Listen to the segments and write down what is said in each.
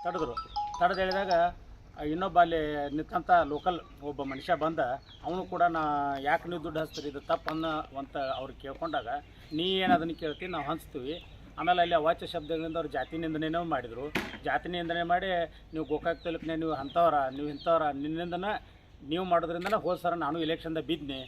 ತಡೆದ್ರು. ತಡೆದು ಹೇಳಿದಾಗ ಇನ್ನೊಬ್ಬ ಅಲ್ಲಿ ನಿಂತಂಥ ಲೋಕಲ್ ಒಬ್ಬ ಮನುಷ್ಯ ಬಂದ, ಅವನು ಕೂಡ ಯಾಕೆ ನೀವು ದುಡ್ಡು ಹಚ್ತೀರಿ, ಇದು ತಪ್ಪು ಅನ್ನೋವಂತ ಅವ್ರು ಕೇಳ್ಕೊಂಡಾಗ, ನೀ ಏನು ಅದನ್ನು ಕೇಳ್ತೀವಿ, ನಾವು ಹಂಚ್ತೀವಿ. ಆಮೇಲೆ ಅಲ್ಲಿ ಅವಾಚ್ಯ ಶಬ್ದಗಳಿಂದ ಅವ್ರು ಜಾತಿ ನಿಂದನೆನೂ ಮಾಡಿದರು. ಜಾತಿ ನಿಂದನೆ ಮಾಡಿ, ನೀವು ಗೋಕಾಕ್ ತಾಲೂಕಿನ ನೀವು ಅಂಥವ್ರ, ನೀವು ಇಂಥವ್ರ, ನಿನ್ನಿಂದನ ನೀವು ಮಾಡೋದ್ರಿಂದನೇ ಹೋದ ಸರ ನಾನು ಇಲೆಕ್ಷನ್ದಾಗ ಬಿದ್ನಿ,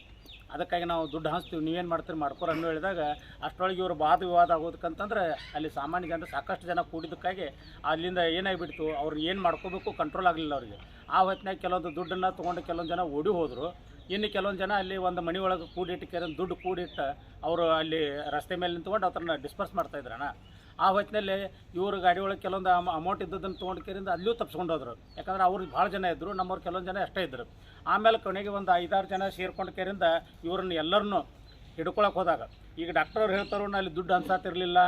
ಅದಕ್ಕಾಗಿ ನಾವು ದುಡ್ಡು ಹಂಚ್ತೀವಿ, ನೀವೇನು ಮಾಡ್ತೀರಿ ಮಾಡ್ಕೊರ ಅನ್ನೋ ಹೇಳಿದಾಗ, ಅಷ್ಟರೊಳಗೆ ಇವರು ವಾದ ವಿವಾದ ಆಗೋದಕ್ಕಂತಂದ್ರೆ ಅಲ್ಲಿ ಸಾಮಾನ್ಯ ಜನರು ಸಾಕಷ್ಟು ಜನ ಕೂಡಿದ್ದಕ್ಕಾಗಿ ಅಲ್ಲಿಂದ ಏನಾಗಿಬಿಡ್ತು, ಅವ್ರು ಏನು ಮಾಡ್ಕೋಬೇಕು ಕಂಟ್ರೋಲ್ ಆಗಲಿಲ್ಲ ಅವರಿಗೆ. ಆ ಹೊತ್ತಿನಾಗ ಕೆಲವೊಂದು ದುಡ್ಡನ್ನು ತೊಗೊಂಡು ಕೆಲವೊಂದು ಜನ ಓಡಿ ಹೋದರು. ಇನ್ನು ಕೆಲವೊಂದು ಜನ ಅಲ್ಲಿ ಒಂದು ಮನೆ ಒಳಗೆ ಕೂಡಿಟ್ಟು ದುಡ್ಡು ಕೂಡಿಟ್ಟು ಅವರು ಅಲ್ಲಿ ರಸ್ತೆ ಮೇಲೆ ನಿಂತ್ಕೊಂಡು ಅವ್ರನ್ನ ಡಿಸ್ಪರ್ಸ್ ಮಾಡ್ತಾಯಿದ್ರಣ್ಣ. ಆ ಹೊತ್ತಿನಲ್ಲಿ ಇವರು ಗಾಡಿ ಒಳಗೆ ಕೆಲವೊಂದು ಅಮೌಂಟ್ ಇದ್ದದನ್ನು ತೊಗೊಂಡು ಕೇರಿಂದ ಅಲ್ಲಿಯೂ ತಪ್ಪಿಸ್ಕೊಂಡು ಹೋದ್ರು. ಯಾಕಂದ್ರೆ ಅವ್ರಿಗೆ ಭಾಳ ಜನ ಇದ್ದರು, ನಮ್ಮವ್ರು ಕೆಲವೊಂದು ಜನ ಅಷ್ಟೇ ಇದ್ದರು. ಆಮೇಲೆ ಕೊನೆಗೆ ಒಂದು 5-6 ಜನ ಸೇರ್ಕೊಂಡು ಕೇರಿಂದ ಇವ್ರನ್ನ ಎಲ್ಲರನ್ನೂ ಹಿಡ್ಕೊಳಕ್ಕೆ ಹೋದಾಗ, ಈಗ ಡಾಕ್ಟರ್ ಹೇಳ್ತಾರೋ ಅಲ್ಲಿ ದುಡ್ಡು ಹಂಚಾತಿರಲಿಲ್ಲ,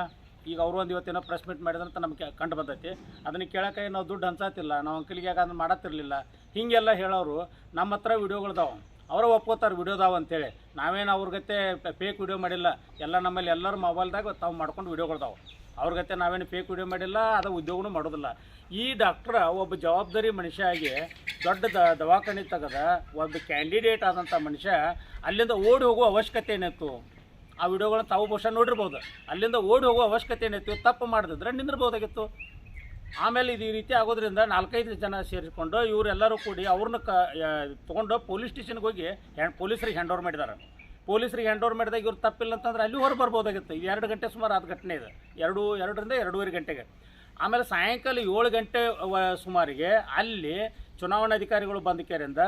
ಈಗ ಅವರು ಒಂದು ಇವತ್ತೇನೋ ಪ್ರೆಸ್ ಮೀಟ್ ಮಾಡಿದಂತ ನಮಗೆ ಕಂಡು ಬಂದೈತಿ. ಅದನ್ನು ಕೇಳೋಕೆ ನಾವು ದುಡ್ಡು ಹಂಚಾತಿಲ್ಲ, ನಾವು ಅಂಕಲಿಗೆ ಯಾಕೆ ಅದನ್ನು ಮಾಡತ್ತಿರಲಿಲ್ಲ, ಹೀಗೆಲ್ಲ ಹೇಳೋರು ನಮ್ಮ ಹತ್ರ ವಿಡಿಯೋಗಳ್ದಾವೆ, ಅವರು ಒಪ್ಕೋತಾರೆ ವಿಡಿಯೋದಾವ ಅಂತೇಳಿ. ನಾವೇನು ಅವ್ರಿಗತ್ತೆ ಫೇಕ್ ವಿಡಿಯೋ ಮಾಡಿಲ್ಲ, ಎಲ್ಲ ನಮ್ಮಲ್ಲಿ ಎಲ್ಲರೂ ಮೊಬೈಲ್ದಾಗ ತಾವು ಮಾಡ್ಕೊಂಡು ವಿಡಿಯೋಗಳ್ದಾವೆ. ಅವ್ರಿಗತ್ತೆ ನಾವೇನು ಫೇಕ್ ವಿಡಿಯೋ ಮಾಡಿಲ್ಲ, ಅದು ಉದ್ಯೋಗನೂ ಮಾಡೋದಿಲ್ಲ. ಈ ಡಾಕ್ಟ್ರ ಒಬ್ಬ ಜವಾಬ್ದಾರಿ ಮನುಷ್ಯ ಆಗಿ ದೊಡ್ಡ ದವಾಖಾನೆ ತೆಗೆದ ಒಬ್ಬ ಕ್ಯಾಂಡಿಡೇಟ್ ಆದಂಥ ಮನುಷ್ಯ ಅಲ್ಲಿಂದ ಓಡಿ ಹೋಗುವ ಅವಶ್ಯಕತೆ ಏನಿತ್ತು? ಆ ವಿಡಿಯೋಗಳನ್ನ ತಾವು ಬಹುಶಃ ನೋಡಿರ್ಬೋದು. ಅಲ್ಲಿಂದ ಓಡಿ ಹೋಗುವ ಅವಶ್ಯಕತೆ ಏನಿತ್ತು? ತಪ್ಪು ಮಾಡಿದ್ರೆ ನಿಂದಿರ್ಬೋದಾಗಿತ್ತು. ಆಮೇಲೆ ಇದು ಈ ರೀತಿ ಆಗೋದ್ರಿಂದ 4-5 ಜನ ಸೇರಿಕೊಂಡು ಇವರೆಲ್ಲರೂ ಕೂಡಿ ಅವ್ರನ್ನ ತೊಗೊಂಡು ಪೊಲೀಸ್ ಸ್ಟೇಷನ್ಗೆ ಹೋಗಿ ಪೊಲೀಸರಿಗೆ ಹ್ಯಾಂಡ್ ಓವರ್ ಮಾಡಿದ್ದಾರೆ. ಪೊಲೀಸರಿಗೆ ಹ್ಯಾಂಡ್ ಓವರ್ ಮಾಡಿದಾಗ ಇವ್ರು ತಪ್ಪಿಲ್ಲ ಅಂತಂದ್ರೆ ಅಲ್ಲಿ ಹೊರ ಬರ್ಬೋದಾಗಿತ್ತು. 2 ಗಂಟೆ ಸುಮಾರು ಆದ ಘಟನೆ ಇದೆ, 2ರಿಂದ 2:30 ಗಂಟೆಗೆ. ಆಮೇಲೆ ಸಾಯಂಕಾಲ 7 ಗಂಟೆ ಸುಮಾರಿಗೆ ಅಲ್ಲಿ ಚುನಾವಣಾಧಿಕಾರಿಗಳು ಬಂದ ಕೇರಿಂದ,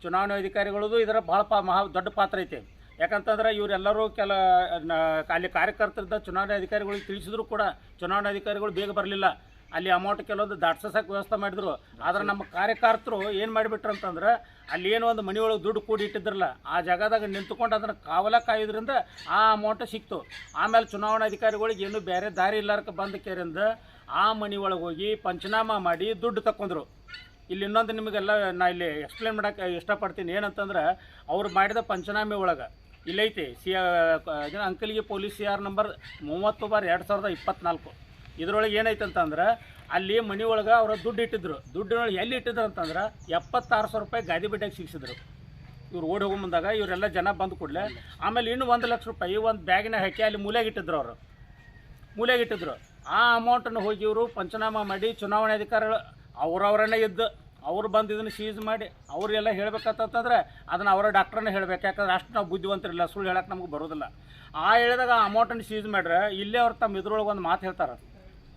ಚುನಾವಣಾಧಿಕಾರಿಗಳದ್ದು ಇದರ ಭಾಳ ದೊಡ್ಡ ಪಾತ್ರ ಐತೆ. ಯಾಕಂತಂದ್ರೆ ಇವರೆಲ್ಲರೂ ಅಲ್ಲಿ ಕಾರ್ಯಕರ್ತರಿದ್ದ ಚುನಾವಣಾಧಿಕಾರಿಗಳಿಗೆ ತಿಳಿಸಿದ್ರು ಕೂಡ ಚುನಾವಣಾಧಿಕಾರಿಗಳು ಬೇಗ ಬರಲಿಲ್ಲ. ಅಲ್ಲಿ ಅಮೌಂಟ್ ಕೆಲವೊಂದು ದಾಟ್ಸೋಕೆ ವ್ಯವಸ್ಥೆ ಮಾಡಿದ್ರು. ಆದರೆ ನಮ್ಮ ಕಾರ್ಯಕರ್ತರು ಏನು ಮಾಡಿಬಿಟ್ರು ಅಂತಂದ್ರೆ, ಅಲ್ಲಿ ಏನೋ ಒಂದು ಮನೆಯೊಳಗೆ ದುಡ್ಡು ಕೂಡಿ ಇಟ್ಟಿದ್ರಲ್ಲ, ಆ ಜಾಗದಾಗ ನಿಂತ್ಕೊಂಡು ಅದನ್ನು ಕಾಯೋದ್ರಿಂದ ಆ ಅಮೌಂಟ್ ಸಿಕ್ತು. ಆಮೇಲೆ ಚುನಾವಣಾಧಿಕಾರಿಗಳಿಗೆ ಏನು ಬೇರೆ ದಾರಿ ಇಲ್ಲಾರಕ್ಕೆ ಬಂದ ಕೇರಿಂದ ಆ ಮನೆ ಒಳಗೆ ಹೋಗಿ ಪಂಚನಾಮ ಮಾಡಿ ದುಡ್ಡು ತಗೊಂಡ್ರು. ಇಲ್ಲಿ ಇನ್ನೊಂದು ನಿಮಗೆಲ್ಲ ನಾ ಇಲ್ಲಿ ಎಕ್ಸ್ಪ್ಲೇನ್ ಮಾಡೋಕ್ಕೆ ಇಷ್ಟಪಡ್ತೀನಿ. ಏನಂತಂದ್ರೆ, ಅವ್ರು ಮಾಡಿದ ಪಂಚನಾಮೆ ಒಳಗೆ ಇಲ್ಲೈತಿ ಅಂಕಲಿಗೆ ಪೊಲೀಸ್ CR ನಂಬರ್ 30/2024. ಇದರೊಳಗೆ ಏನೈತೆ ಅಂತಂದ್ರೆ, ಅಲ್ಲಿ ಮನೆ ಒಳಗೆ ಅವರ ದುಡ್ಡು ಇಟ್ಟಿದ್ರು. ದುಡ್ಡಿನೊಳಗೆ ಎಲ್ಲಿ ಇಟ್ಟಿದ್ರು ಅಂತಂದ್ರೆ 76,000 ರೂಪಾಯಿ ಗಾದಿ ಬಿಡ್ಡಾಗಿ ಸಿಗಿಸಿದ್ರು. ಇವ್ರು ಓಡಿ ಹೋಗೋ ಮುಂದಾಗ ಇವರೆಲ್ಲ ಜನ ಬಂದು ಕೂಡಲೇ ಆಮೇಲೆ ಇನ್ನೂ 1 ಲಕ್ಷ ರೂಪಾಯಿ ಒಂದು ಬ್ಯಾಗಿನ ಹಾಕಿ ಅಲ್ಲಿ ಮೂಲೆಗಿಟ್ಟಿದ್ರು. ಅವರು ಮೂಲೆಗಿಟ್ಟಿದ್ರು. ಆ ಅಮೌಂಟನ್ನು ಹೋಗಿ ಇವರು ಪಂಚನಾಮ ಮಾಡಿ ಚುನಾವಣಾಧಿಕಾರಿಗಳು ಅವರವರನ್ನೇ ಇದ್ದು ಅವ್ರು ಬಂದು ಇದನ್ನು ಸೀಸ್ ಮಾಡಿ ಅವರೆಲ್ಲ ಹೇಳ್ಬೇಕಂತಂದ್ರೆ ಅದನ್ನು ಅವರ ಡಾಕ್ಟ್ರನ್ನೇ ಹೇಳಬೇಕು. ಯಾಕಂದ್ರೆ ಅಷ್ಟು ನಾವು ಬುದ್ಧಿವಂತರಿಲ್ಲ, ಸುಳ್ಳು ಹೇಳಕ್ಕೆ ನಮ್ಗೆ ಬರೋದಿಲ್ಲ. ಆ ಹೇಳಿದಾಗ ಆ ಅಮೌಂಟನ್ನು ಸೀಸ್ ಮಾಡ್ರೆ ಇಲ್ಲೇ ಅವ್ರು ತಮ್ಮ ಇದ್ರೊಳಗೆ ಒಂದು ಮಾತು ಹೇಳ್ತಾರೆ.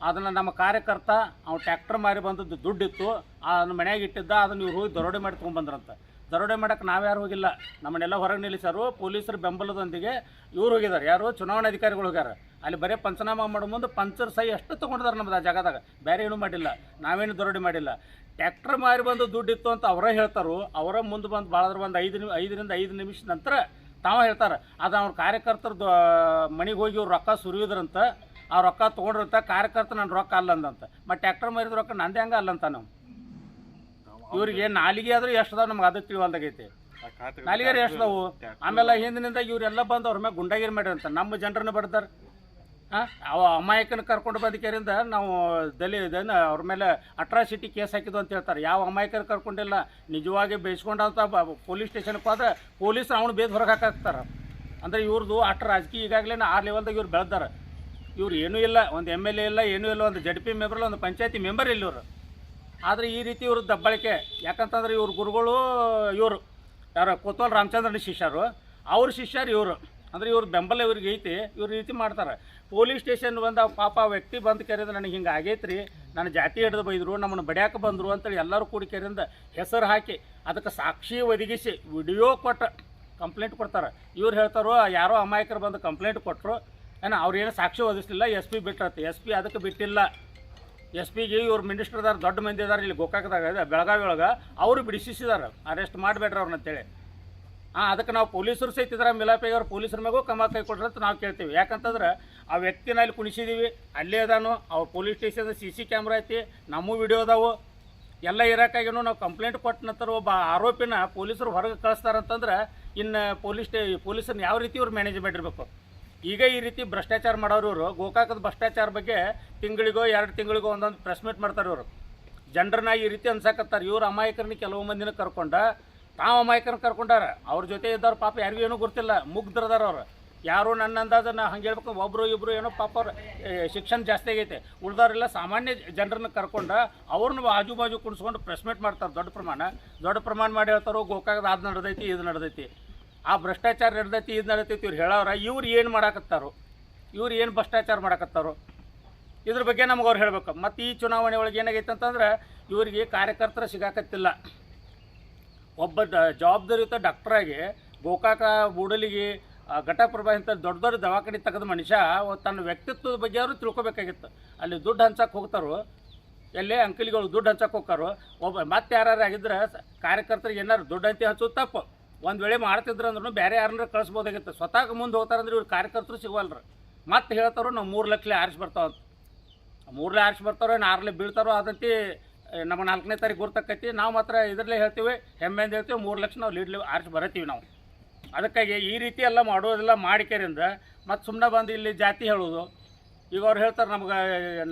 ಅದನ್ನು ನಮ್ಮ ಕಾರ್ಯಕರ್ತ ಅವ್ನು ಟ್ಯಾಕ್ಟರ್ ಮಾರಿ ಬಂದದ್ದು ದುಡ್ಡಿತ್ತು, ಅದನ್ನು ಮನೆಯಾಗ ಇಟ್ಟಿದ್ದ, ಅದನ್ನು ಇವ್ರು ಹೋಗಿ ದರೋಡೆ ಮಾಡಿ ತೊಗೊಂಬಂದ್ರಂತ. ದರೋಡೆ ಮಾಡೋಕ್ಕೆ ನಾವ್ಯಾರು ಹೋಗಿಲ್ಲ, ನಮ್ಮನ್ನೆಲ್ಲ ಹೊರಗೆ ನಿಲ್ಲಿಸಾರು. ಪೊಲೀಸರ ಬೆಂಬಲದೊಂದಿಗೆ ಇವ್ರು ಹೋಗಿದ್ದಾರೆ. ಯಾರು? ಚುನಾವಣಾಧಿಕಾರಿಗಳು ಹೋಗ್ಯಾರ. ಅಲ್ಲಿ ಬರೀ ಪಂಚನಾಮ ಮಾಡೋ ಮುಂದೆ ಪಂಚರ್ ಸಹಿ ಅಷ್ಟು ತೊಗೊಂಡಿದ್ದಾರೆ ನಮ್ದು ಆ ಜಾಗದಾಗ. ಬೇರೆ ಏನೂ ಮಾಡಿಲ್ಲ, ನಾವೇನು ದರೋಡೆ ಮಾಡಿಲ್ಲ. ಟ್ಯಾಕ್ಟರ್ ಮಾರಿ ಬಂದು ದುಡ್ಡಿತ್ತು ಅಂತ ಅವರೇ ಹೇಳ್ತಾರೋ. ಅವರ ಮುಂದೆ ಬಂದು ಭಾಳಾದ್ರೆ ಒಂದು 5ರಿಂದ 5 ನಿಮಿಷ ನಂತರ ತಾವ ಹೇಳ್ತಾರೆ. ಅದು ಅವ್ರ ಕಾರ್ಯಕರ್ತರದ್ದು ಮನೆಗೆ ಹೋಗಿ ಇವ್ರು ರೊಕ್ಕ ಸುರಿಯೋದ್ರಂತ, ಆ ರೊಕ್ಕ ತೊಗೊಂಡ್ರಂತ ಕಾರ್ಯಕರ್ತ ನನ್ನ ರೊಕ್ಕ ಅಲ್ಲಂದಂತ. ಮತ್ತು ಟ್ಯಾಕ್ಟರ್ ಮಾರಿದ ರೊಕ್ಕ ನಂದೇ ಹಂಗೆ ಅಲ್ಲಂತ. ನಾವು ಇವ್ರಿಗೆ ನಾಲಿಗೆ ಆದರೂ ಎಷ್ಟು ಅದಾವೆ ನಮ್ಗೆ ಅದು ತಿಳಿವಲ್ದಾಗೈತಿ. ನಾಲಿಗೆ ಎಷ್ಟು ಅದಾವು? ಆಮೇಲೆ ಹಿಂದಿನಿಂದ ಇವರೆಲ್ಲ ಬಂದು ಅವ್ರ ಮೇಲೆ ಗುಂಡಾಗಿರಿ ಮಾಡಿರಂತ, ನಮ್ಮ ಜನರನ್ನ ಬಡ್ದಾರೆ. ಅವ ಅಮಾಯಕನ ಕರ್ಕೊಂಡು ಬಂದಿದ್ದರಿಂದ ನಾವು ಅವ್ರ ಮೇಲೆ ಅಟ್ರಾಸಿಟಿ ಕೇಸ್ ಹಾಕಿದ್ದು ಅಂತ ಹೇಳ್ತಾರೆ. ಯಾವ ಅಮಾಯಕನ ಕರ್ಕೊಂಡಿಲ್ಲ, ನಿಜವಾಗಿ ಬೇಯಿಸ್ಕೊಂಡಂತ ಪೊಲೀಸ್ ಸ್ಟೇಷನ್ಗೆ ಹೋದ್ರೆ ಪೊಲೀಸರು ಅವನು ಬೇದ್ ಹೊರಗೆ ಹಾಕಾಕ್ತಾರೆ. ಅಂದರೆ ಇವ್ರದ್ದು ಅಷ್ಟು ರಾಜಕೀಯ ಈಗಾಗಲೇ ಆ ಲೆವೆಲ್ದಾಗ ಇವ್ರು ಬೆಳೆದಾರೆ. ಇವ್ರು ಏನೂ ಇಲ್ಲ, ಒಂದು MLA ಇಲ್ಲ, ಏನೂ ಇಲ್ಲ, ಒಂದು ZP ಮೆಂಬರ್ ಇಲ್ಲ, ಒಂದು ಪಂಚಾಯತಿ ಮೆಂಬರ್ ಇಲ್ಲ ಇವರು. ಆದರೆ ಈ ರೀತಿ ಇವ್ರ ದಬ್ಬಳಿಕೆ. ಯಾಕಂತಂದ್ರೆ ಇವ್ರ ಗುರುಗಳು ಇವರು ಯಾರು ಕೊತ್ವಾಲ್ ರಾಮಚಂದ್ರನ ಶಿಷ್ಯರು, ಅವ್ರ ಶಿಷ್ಯರು ಇವರು. ಅಂದರೆ ಇವ್ರ ಬೆಂಬಲ ಇವ್ರಿಗೆ ಐತಿ, ಇವ್ರು ರೀತಿ ಮಾಡ್ತಾರೆ. ಪೊಲೀಸ್ ಸ್ಟೇಷನ್ ಬಂದು ಪಾಪ ವ್ಯಕ್ತಿ ಬಂದು ಕರೆದು ನನಗೆ ಹಿಂಗೆ ಆಗೈತ್ರಿ, ನನ್ನ ಜಾತಿ ಹಿಡಿದು ಬೈದರು, ನಮ್ಮನ್ನು ಬಡಿಯಾಕೆ ಬಂದರು ಅಂತೇಳಿ ಎಲ್ಲರೂ ಕೂಡಿ ಕರೆಯಿಂದ ಹೆಸರು ಹಾಕಿ ಅದಕ್ಕೆ ಸಾಕ್ಷಿ ಒದಗಿಸಿ ವಿಡಿಯೋ ಕೊಟ್ಟು ಕಂಪ್ಲೇಂಟ್ ಕೊಡ್ತಾರೆ. ಇವ್ರು ಹೇಳ್ತಾರೋ ಯಾರೋ ಅಮಾಯಕರು ಬಂದು ಕಂಪ್ಲೇಂಟ್ ಕೊಟ್ಟರು, ಅವ್ರೇನು ಸಾಕ್ಷಿ ಒದಗಿಸಲಿಲ್ಲ, SP ಬಿಟ್ಟಿರತ್ತೆ. SP ಅದಕ್ಕೆ ಬಿಟ್ಟಿಲ್ಲ. SPಗೆ ಇವ್ರು ಮಿನಿಸ್ಟರ್ದಾರ ದೊಡ್ಡ ಮಂದಿ ಇದಾರೆ ಇಲ್ಲಿ ಗೋಕಾಕದಾಗ, ಬೆಳಗಾವಿ ಒಳಗೆ. ಅವರು ಬಿಡಿಸಿದ್ದಾರೆ, ಅರೆಸ್ಟ್ ಮಾಡಬೇಡ್ರಿ ಅವ್ರನ್ನ ಅಂತೇಳಿ. ಅದಕ್ಕೆ ನಾವು ಪೊಲೀಸರು ಸಹಿತ ಇದ್ರೆ ಮಿಲಾಪಿಗೆ ಅವ್ರು ಪೊಲೀಸರ ಮ್ಯಾಗೂ ಕ್ರಮ ಕೈ ಕೊಡ್ರಿ ಅಂತ ನಾವು ಕೇಳ್ತೀವಿ. ಯಾಕಂತಂದ್ರೆ ಆ ವ್ಯಕ್ತಿನ ಅಲ್ಲಿ ಕುಣಿಸಿದ್ದೀವಿ, ಅಲ್ಲೇ ಅದಾನು. ಅವ್ರ ಪೊಲೀಸ್ ಸ್ಟೇಷನ್ CC ಕ್ಯಾಮ್ರಾ ಐತಿ, ನಮ್ಮ ವಿಡಿಯೋ ಅದಾವು. ಎಲ್ಲ ಇರೋಕ್ಕಾಗಿನೂ ನಾವು ಕಂಪ್ಲೇಂಟ್ ಕೊಟ್ಟ ನಂತರ ಒಬ್ಬ ಆರೋಪಿನ ಪೊಲೀಸರು ಹೊರಗೆ ಕಳಿಸ್ತಾರಂತಂದ್ರೆ ಇನ್ನು ಪೊಲೀಸರನ್ನ ಯಾವ ರೀತಿ ಇವ್ರು ಮ್ಯಾನೇಜ್ ಮಾಡಿರಬೇಕು. ಈಗ ಈ ರೀತಿ ಭ್ರಷ್ಟಾಚಾರ ಮಾಡೋರು ಇವರು. ಗೋಕಾಕದ ಭ್ರಷ್ಟಾಚಾರ ಬಗ್ಗೆ ತಿಂಗಳಿಗೋ 2 ತಿಂಗಳಿಗೋ ಒಂದೊಂದು ಪ್ರೆಸ್ ಮೀಟ್ ಮಾಡ್ತಾರೆ ಇವರು. ಜನರನ್ನ ಈ ರೀತಿ ಅನ್ಸಕತ್ತಾರೆ. ಇವ್ರು ಅಮಾಯಕರನ್ನ ಕೆಲವು ಮಂದಿನ ಕರ್ಕೊಂಡ ತಾವು ಅಮಾಯಕರನ್ನ ಕರ್ಕೊಂಡಾರ. ಅವ್ರ ಜೊತೆ ಇದ್ದವ್ರು ಪಾಪ ಯಾರಿಗೂ ಏನೂ ಗೊತ್ತಿಲ್ಲ, ಮುಗ್ಧರದಾರ ಅವ್ರು. ಯಾರು ನನ್ನ ಅಂದಾಜು ನಾ ಹಂಗೆ ಹೇಳ್ಬೇಕು, ಒಬ್ಬರು ಇಬ್ಬರು ಏನೋ ಪಾಪ ಅವ್ರು ಶಿಕ್ಷಣ ಜಾಸ್ತಿ ಆಗೈತೆ. ಉಳ್ದವ್ರೆಲ್ಲ ಸಾಮಾನ್ಯ ಜನರನ್ನ ಕರ್ಕೊಂಡು ಅವ್ರನ್ನ ಆಜು ಬಾಜು ಕುಣಿಸ್ಕೊಂಡು ಪ್ರೆಸ್ ಮೀಟ್ ಮಾಡ್ತಾರೆ. ದೊಡ್ಡ ಪ್ರಮಾಣ ಮಾಡಿ ಹೇಳ್ತಾರೋ ಗೋಕಾಕದ ಅದು ನಡೆದೈತಿ ಇದು ನಡೆದೈತಿ, ಆ ಭ್ರಷ್ಟಾಚಾರ ನಡೆದೈತಿ ಇದು ನಡೆದೈತಿ ಇವ್ರು ಹೇಳೋರ. ಇವ್ರು ಏನು ಮಾಡಾಕತ್ತಾರೋ, ಇವ್ರು ಏನು ಭ್ರಷ್ಟಾಚಾರ ಮಾಡಾಕತ್ತಾರೋ ಇದ್ರ ಬಗ್ಗೆ ನಮ್ಗೆ ಅವ್ರು ಹೇಳ್ಬೇಕು. ಮತ್ತು ಈ ಚುನಾವಣೆ ಒಳಗೆ ಏನಾಗೈತೆ ಅಂತಂದ್ರೆ ಇವರಿಗೆ ಕಾರ್ಯಕರ್ತರು ಸಿಗಾಕತ್ತಿಲ್ಲ. ಒಬ್ಬ ಜವಾಬ್ದಾರಿಯುತ ಡಾಕ್ಟ್ರಾಗಿ ಗೋಕಾಕ ಬೂಡಲಿಗೆ ಘಟಪ್ರಭಾ ಇಂಥ ದೊಡ್ಡ ದೊಡ್ಡ ದವಾಖಾನೆ ತೆಗೆದ ಮನುಷ್ಯ ತನ್ನ ವ್ಯಕ್ತಿತ್ವದ ಬಗ್ಗೆ ಅವರು ತಿಳ್ಕೊಬೇಕಾಗಿತ್ತು. ಅಲ್ಲಿ ದುಡ್ಡು ಹಂಚಕ್ಕೆ ಹೋಗ್ತಾರೋ, ಎಲ್ಲೇ ಅಂಕಲಿಗಳು ದುಡ್ಡು ಹಂಚಕ್ಕೆ ಹೋಗ್ತಾರೋ, ಮತ್ತೆ ಯಾರು ಆಗಿದ್ರೆ ಕಾರ್ಯಕರ್ತರಿಗೆ ಏನಾರು ದುಡ್ಡು ಹಂಚಿ ಹಚ್ಚೋದು ತಪ್ಪು. ಒಂದು ವೇಳೆ ಮಾಡ್ತಿದ್ರು ಅಂದ್ರೂ ಬೇರೆ ಯಾರನ್ನ ಕಳಿಸ್ಬೋದಾಗಿತ್ತು. ಸ್ವತಃ ಮುಂದೆ ಹೋಗ್ತಾರಂದ್ರೆ ಇವ್ರು ಕಾರ್ಯಕರ್ತರು ಸಿಗವಲ್ರು. ಮತ್ತೆ ಹೇಳ್ತಾರೋ ನಾವು 3 ಲಕ್ಷ ಆರಿಸಿ ಬರ್ತಾವಂತ. 3 ಲಕ್ಷ ಆರಿಸಿ ಬರ್ತಾರೋ 6 ಬೀಳ್ತಾರೋ ಅದಂತೆ ನಮ್ಮ 4ನೇ ತಾರೀಕು ಗುರ್ತಕ್ಕೈತಿ. ನಾವು ಮಾತ್ರ ಇದರಲ್ಲೇ ಹೇಳ್ತೀವಿ, ಹೆಮ್ಮೆಯಿಂದ ಹೇಳ್ತೀವಿ, 3 ಲಕ್ಷ ನಾವು ಲೀಡ್ ಆರಿಸಿ ಬರತ್ತೀವಿ ನಾವು. ಅದಕ್ಕಾಗಿ ಈ ರೀತಿ ಎಲ್ಲ ಮಾಡೋದೆಲ್ಲ ಮಾಡಿಕೆರಿಂದ ಮತ್ತು ಸುಮ್ಮನೆ ಬಂದು ಇಲ್ಲಿ ಜಾತಿ ಹೇಳೋದು. ಈಗ ಅವ್ರು ಹೇಳ್ತಾರೆ ನಮ್ಗೆ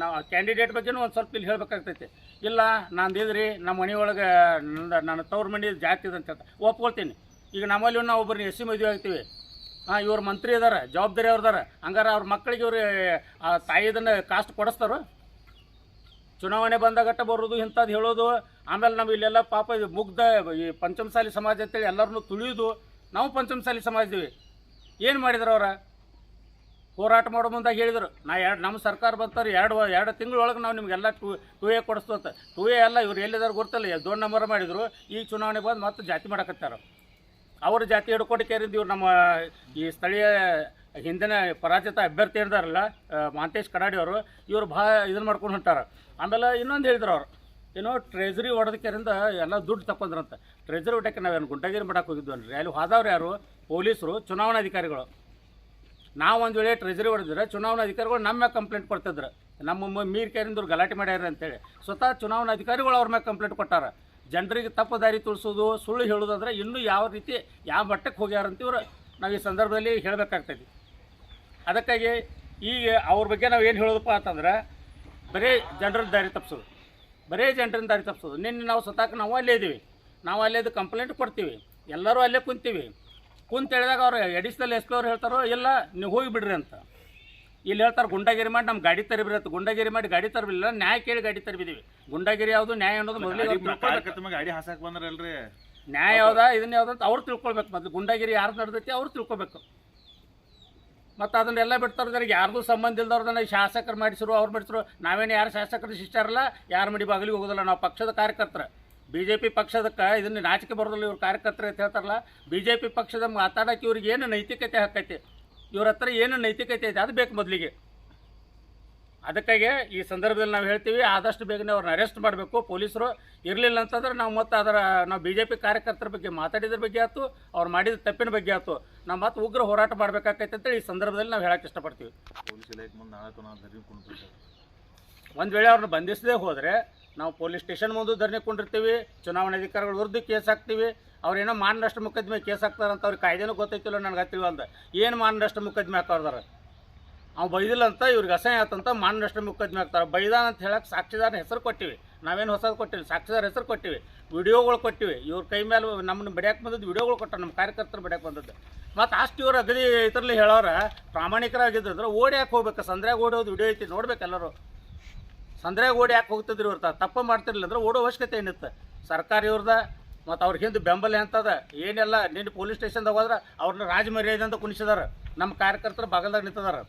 ನಾವು ಕ್ಯಾಂಡಿಡೇಟ್ ಬಗ್ಗೆನೂ ಒಂದು ಸ್ವಲ್ಪ ಇಲ್ಲಿ ಹೇಳ್ಬೇಕಾಗ್ತೈತಿ. ಇಲ್ಲ ನಂದಿದ್ರಿ ನಮ್ಮ ಮನೆಯೊಳಗೆ ನನ್ನ ತವ್ರ ಮನೆ ಜಾತಿ ಇದೆ ಅಂತ ಹೇಳ್ತಾರೆ, ಒಪ್ಕೊಳ್ತೀನಿ. ಈಗ ನಮ್ಮಲ್ಲಿ ನಾವು ಒಬ್ಬರನ್ನ ಎಸ್ ಸಿ ಮದುವೆ ಆಗ್ತೀವಿ, ಇವ್ರ ಮಂತ್ರಿ ಇದಾರೆ, ಜವಾಬ್ದಾರಿ ಅವ್ರದಾರ, ಹಂಗಾರೆ ಅವ್ರ ಮಕ್ಕಳಿಗೆ ಇವ್ರು ತಾಯಿದನ್ನು ಕಾಸ್ಟ್ ಕೊಡಿಸ್ತಾರೋ? ಚುನಾವಣೆ ಬಂದಾಗಟ್ಟ ಬರೋದು ಇಂಥದ್ದು ಹೇಳೋದು. ಆಮೇಲೆ ನಾವು ಇಲ್ಲೆಲ್ಲ ಪಾಪ ಇದು ಮುಗ್ಧ ಈ ಪಂಚಮಸಾಲಿ ಸಮಾಜ ಅಂತೇಳಿ ಎಲ್ಲರನ್ನೂ ತುಳಿಯೋದು. ನಾವು ಪಂಚಮಸಾಲಿ ಸಮಾಜ ಇದ್ದೀವಿ. ಏನು ಮಾಡಿದ್ರು ಅವರ ಹೋರಾಟ ಮಾಡೋ ಮುಂದಾಗ ಹೇಳಿದರು, ನಮ್ಮ ಸರ್ಕಾರ ಬಂತಾರೆ 2 ತಿಂಗಳೊಳಗೆ ನಾವು ನಿಮಗೆಲ್ಲ ಟೂ ಎ ಕೊಡಿಸ್ತೋತ. 2A ಎಲ್ಲ ಇವ್ರು ಎಲ್ಲಿದ್ದಾರೆ ಗೊತ್ತಲ್ಲ, 2 ನಂಬರ್ ಮಾಡಿದರು. ಈಗ ಚುನಾವಣೆ ಬಂದು ಮತ್ತೆ ಜಾತಿ ಮಾಡಕತ್ತಾರ. ಅವರು ಜಾತಿ ಹಿಡ್ಕೊಡಿಕೆರಿಂದ ಇವ್ರು ನಮ್ಮ ಈ ಸ್ಥಳೀಯ ಹಿಂದಿನ ಪರಾಜಿತ ಅಭ್ಯರ್ಥಿ ಇರ್ತಾರಲ್ಲ ಮಾಂತೇಶ್ ಕಡಾಡಿ ಅವರು, ಇವರು ಭಾಳ ಇದನ್ನು ಮಾಡ್ಕೊಂಡು ಹೊಂಟಾರ. ಆಮೇಲೆ ಇನ್ನೊಂದು ಹೇಳಿದ್ರು ಅವರು, ಏನೋ ಟ್ರೆಜರಿ ಹೊಡೆದಕ್ಕೆರಿಂದ ಎಲ್ಲ ದುಡ್ಡು ತಗೊಂಡ್ರಂತ. ಟ್ರೆಜರಿ ಹೊಡಕ್ಕೆ ನಾವೇನು ಗುಂಡಗಿರಿ ಮಾಡಕ್ಕೆ ಹೋಗಿದ್ವಿ ಅನ್ರಿ. ಅಲ್ಲಿ ಹೋದವ್ರು ಯಾರು? ಪೊಲೀಸರು, ಚುನಾವಣಾಧಿಕಾರಿಗಳು. ನಾವು ಒಂದು ವೇಳೆ ಟ್ರೆಜರಿ ಹೊಡೆದಿದ್ರೆ ಚುನಾವಣಾಧಿಕಾರಿಗಳು ನಮ್ಮ ಮ್ಯಾಗೆ ಕಂಪ್ಲೇಂಟ್ ಕೊಡ್ತಿದ್ರು, ನಮ್ಮ ಮೀರ್ಕೆರಿಂದ ಗಲಾಟೆ ಮಾಡ್ಯಾರ ಅಂತೇಳಿ. ಸ್ವತಃ ಚುನಾವಣಾಧಿಕಾರಿಗಳು ಅವ್ರ ಮ್ಯಾಗೆ ಕಂಪ್ಲೇಂಟ್ ಕೊಟ್ಟಾರ. ಜನರಿಗೆ ತಪ್ಪು ದಾರಿ ತೋರಿಸೋದು, ಸುಳ್ಳು ಹೇಳೋದಾದ್ರೆ ಇನ್ನೂ ಯಾವ ರೀತಿ ಯಾವ ಮಟ್ಟಕ್ಕೆ ಹೋಗ್ಯಾರಂತ ಇವರು ನಾವು ಈ ಸಂದರ್ಭದಲ್ಲಿ ಹೇಳಬೇಕಾಗ್ತೈತಿ. ಅದಕ್ಕಾಗಿ ಈಗ ಅವ್ರ ಬಗ್ಗೆ ನಾವು ಏನು ಹೇಳೋದಪ್ಪ ಅಂತಂದ್ರೆ, ಬರೀ ಜನರನ್ನ ದಾರಿ ತಪ್ಪಿಸೋದು, ನಿನ್ನೆ ನಾವು ಸ್ವತಃ ನಾವು ಅಲ್ಲೇ ಇದ್ದೀವಿ, ನಾವು ಅಲ್ಲೇ ಇದು ಕಂಪ್ಲೇಂಟ್ ಕೊಡ್ತೀವಿ, ಎಲ್ಲರೂ ಅಲ್ಲೇ ಕುಂತೀವಿ. ಕುಂತ ಹೇಳಿದಾಗ ಅವ್ರು ಅಡಿಷ್ನಲ್ SP ಅವ್ರು ಹೇಳ್ತಾರೋ ಇಲ್ಲ ನೀವು ಹೋಗಿ ಬಿಡ್ರಿ ಅಂತ. ಇಲ್ಲಿ ಹೇಳ್ತಾರೆ ಗುಂಡಾಗಿರಿ ಮಾಡಿ ನಮ್ಮ ಗಾಡಿ ತರಬಿರತ್ತೆ. ಗುಂಡಾಗಿರಿ ಮಾಡಿ ಗಾಡಿ ತರಬಿಲ್ಲ, ನ್ಯಾಯ ಕೇಳಿ ಗಾಡಿ ತರಬಿದ್ದೀವಿ. ಗುಂಡಾಗಿರಿ ಯಾವುದು, ನ್ಯಾಯ ಅನ್ನೋದು ಮೊದಲಿಗೆ ಗಾಡಿ ಹಾಸಕ್ಕೆ ಬಂದ್ರಲ್ರಿ, ನ್ಯಾಯ ಯಾವ್ದಾ ಇದನ್ನ ಯಾವ್ದಂತ ಅವ್ರು ತಿಳ್ಕೊಳ್ಬೇಕು. ಮೊದಲು ಗುಂಡಾಗಿರಿ ಯಾರು ನಡೆದೈತಿ ಅವ್ರು ತಿಳ್ಕೊಬೇಕು. ಮತ್ತು ಅದನ್ನೆಲ್ಲ ಬಿಡ್ತಾರೆ, ಯಾರ್ದು ಸಂಬಂಧ ಇಲ್ದವ್ರದನ್ನ ಶಾಸಕರು ಮಾಡಿಸಿರು, ಅವ್ರು ಮಾಡಿಸಿರು. ನಾವೇನು ಯಾರು ಶಾಸಕರು ಶಿಷ್ಟಾರಲ್ಲ, ಯಾರ ಮಡಿ ಬಾಗಿಲಿಗೆ ಹೋಗೋದಿಲ್ಲ. ನಾವು ಪಕ್ಷದ ಕಾರ್ಯಕರ್ತರ, BJP ಪಕ್ಷದಕ್ಕೆ ಇದನ್ನು ನಾಚಿಕೆ ಬರೋದಿಲ್ಲ. ಇವ್ರು ಕಾರ್ಯಕರ್ತರು ಅಂತ ಹೇಳ್ತಾರಲ್ಲ, BJP ಪಕ್ಷದ ಮಾತಾಡೋಕೆ ಇವ್ರಿಗೆ ಏನು ನೈತಿಕತೆ ಹಾಕೈತಿ, ಇವ್ರ ಹತ್ರ ಏನು ನೈತಿಕತೆ ಐತೆ ಅದು ಬೇಕು ಮೊದಲಿಗೆ. ಅದಕ್ಕಾಗಿ ಈ ಸಂದರ್ಭದಲ್ಲಿ ನಾವು ಹೇಳ್ತೀವಿ, ಆದಷ್ಟು ಬೇಗನೆ ಅವ್ರನ್ನ ಅರೆಸ್ಟ್ ಮಾಡಬೇಕು ಪೊಲೀಸರು. ಇರಲಿಲ್ಲ ಅಂತಂದ್ರೆ ನಾವು ಮತ್ತೆ ನಾವು BJP ಕಾರ್ಯಕರ್ತರ ಬಗ್ಗೆ ಮಾತಾಡಿದ್ರ ಬಗ್ಗೆ ಆಯ್ತು, ಅವ್ರು ಮಾಡಿದ ತಪ್ಪಿನ ಬಗ್ಗೆ ಆಯ್ತು, ನಾವು ಮತ್ತೆ ಉಗ್ರ ಹೋರಾಟ ಮಾಡಬೇಕಾಗೈತೆ ಅಂತೇಳಿ ಈ ಸಂದರ್ಭದಲ್ಲಿ ನಾವು ಹೇಳಕ್ಕೆ ಇಷ್ಟಪಡ್ತೀವಿ. ಒಂದು ವೇಳೆ ಅವ್ರನ್ನ ಬಂಧಿಸದೇ ಹೋದರೆ ನಾವು ಪೊಲೀಸ್ ಸ್ಟೇಷನ್ ಮುಂದೆ ಧರಣಿ ಕೊಂಡಿರ್ತೀವಿ, ಚುನಾವಣಾಧಿಕಾರಿಗಳ ವಿರುದ್ಧ ಕೇಸ್ ಹಾಕ್ತೀವಿ. ಅವ್ರೇನೋ ಮಾನನಷ್ಟ ಮೊಕದ್ದಮೆ ಕೇಸ್ ಹಾಕ್ತಾರಂತ ಅವ್ರಿಗೆ ಕಾಯ್ದೆನೂ ಗೊತ್ತೈತಿಲ್ಲ, ನನಗೆ ಗೊತ್ತಿಲ್ವಂದ. ಏನು ಮಾನನಷ್ಟ ಮೊಕದ್ದಮೆ ಹಾಕೋದಾರ? ಅವ್ನು ಬೈದಿಲ್ಲ ಅಂತ ಇವ್ರಿಗೆ ಅಸಹ್ಯ ಆತಂತ ಮಾನನಷ್ಟ ಮೊಕದ್ದಮೆ ಹಾಕ್ತಾರೆ. ಬೈದಾನ ಅಂತ ಹೇಳಕ್ಕೆ ಸಾಕ್ಷಿದಾರ ಹೆಸರು ಕೊಟ್ಟಿವಿ, ನಾವೇನು ಹೊಸದು ಕೊಟ್ಟಿವಿ, ಸಾಕ್ಷಿದಾರ ಹೆಸರು ಕೊಟ್ಟಿವಿ, ವಿಡಿಯೋಗಳು ಕೊಟ್ಟಿವಿ. ಇವ್ರ ಕೈ ಮೇಲೆ ನಮ್ಮನ್ನು ಬಡಿಯಾಕೆ ಬಂದದ್ದು ವಿಡಿಯೋಗಳು ಕೊಟ್ಟಾರೆ, ನಮ್ಮ ಕಾರ್ಯಕರ್ತರು ಬಡಿಯಾಕೆ ಬಂದದ್ದು. ಮತ್ತು ಅಷ್ಟು ಇವ್ರು ಅಗದಿ ಇದರಲ್ಲಿ ಹೇಳೋರ ಪ್ರಾಮಾಣಿಕರಾಗಿದ್ದಂದ್ರೆ ಓಡಿ ಯಾಕೆ ಹೋಗ್ಬೇಕು? ಸಂದ್ರಾಗ ಓಡೋದು ವಿಡಿಯೋ ಐತಿ ನೋಡ್ಬೇಕು ಎಲ್ಲರೂ. ಸಂದ್ರಾಗ ಓಡಿ ಯಾಕೆ ಹೋಗ್ತಿದ್ರು ಇವ್ರ ತಪ್ಪು ಮಾಡ್ತಿರ್ಲಿಲ್ಲ ಅಂದ್ರೆ ಓಡೋ ಅವಶ್ಯಕತೆ ಏನಿತ್ತು? ಸರ್ಕಾರ ಇವ್ರದ ಮತ್ತು ಅವ್ರ ಹಿಂದೆ ಬೆಂಬಲ ಎಂತದ ಏನೆಲ್ಲ ನಿನ್ನೆ ಪೊಲೀಸ್ ಸ್ಟೇಷನ್ದಾಗ ಹೋದ್ರೆ ಅವ್ರನ್ನ ರಾಜ ಮರ್ಯಾದೆ ಅಂತ ಕುಣಿಸಿದಾರೆ. ನಮ್ಮ ಕಾರ್ಯಕರ್ತರು ಬಾಗಲ್ದಾಗ ನಿಂತಿದಾರೆ.